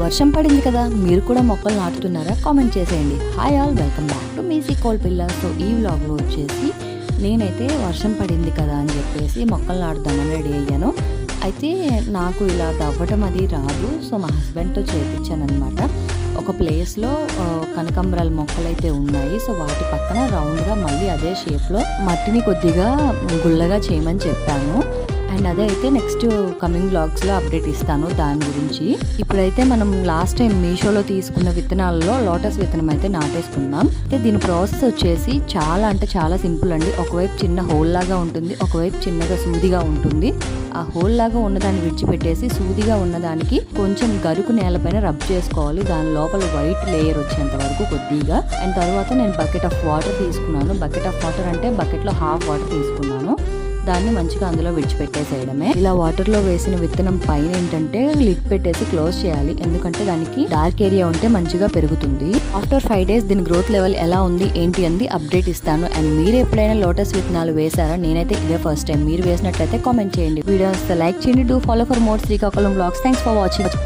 వర్షం పడింది కదా, మీరు కూడా మొక్కలు నాటుతున్నారా? కామెంట్ చేసేయండి. Hi all, welcome back to మీసీ కోల్పిల్ల. సో ఈ వ్లాగ్లో వచ్చేసి నేనైతే వర్షం పడింది కదా అని చెప్పేసి మొక్కలు నాటుదామని రెడీ అయ్యాను. అయితే నాకు ఇలా దవ్వటం అది రాదు. సో మా హస్బెండ్తో చేయించాను అనమాట. ఒక ప్లేస్లో కనకాంబరాల మొక్కలు అయితే ఉన్నాయి. సో వాటి పక్కన రౌండ్గా మళ్ళీ అదే షేప్లో మట్టిని కొద్దిగా గుల్లగా చేయమని చెప్పాను. అండ్ అదే అయితే నెక్స్ట్ కమింగ్ వ్లాగ్స్లో అప్డేట్ ఇస్తాను దాని గురించి. ఇప్పుడైతే మనం లాస్ట్ టైం మీషోలో తీసుకున్న విత్తనాలలో లోటస్ విత్తనం అయితే నాటేసుకున్నాం. అయితే దీని ప్రాసెస్ వచ్చేసి చాలా అంటే చాలా సింపుల్ అండి. ఒకవైపు చిన్న హోల్ లాగా ఉంటుంది, ఒకవైపు చిన్నగా సూదిగా ఉంటుంది. ఆ హోల్ లాగా ఉన్నదాన్ని విడిచిపెట్టేసి సూదిగా ఉన్నదానికి కొంచెం గరుకు నేలపైన రబ్ చేసుకోవాలి. దాని లోపల వైట్ లేయర్ వచ్చేంత వరకు కొద్దిగా. అండ్ తర్వాత నేను బకెట్ ఆఫ్ వాటర్ తీసుకున్నాను. బకెట్ ఆఫ్ వాటర్ అంటే బకెట్లో హాఫ్ వాటర్ తీసుకున్నాను. దాన్ని మంచిగా అందులో విడిచిపెట్టేసేయడమే. ఇలా వాటర్ లో వేసిన విత్తనం పైన ఏంటంటే లిడ్ పెట్టేసి క్లోజ్ చేయాలి. ఎందుకంటే దానికి డార్క్ ఏరియా ఉంటే మంచిగా పెరుగుతుంది. ఆఫ్టర్ 5 days దీని గ్రోత్ లెవెల్ ఎలా ఉంది ఏంటి అని అప్డేట్ ఇస్తాను. అండ్ మీరు ఎప్పుడైనా లోటస్ విత్తనాలు వేసారా? నేనైతే ఇదే ఫస్ట్ టైం. మీరు వేసినట్లయితే కామెంట్ చేయండి. వీడియోస్ లైక్ చేయండి. Do follow for more Srikakulam vlogs. Thanks for watching.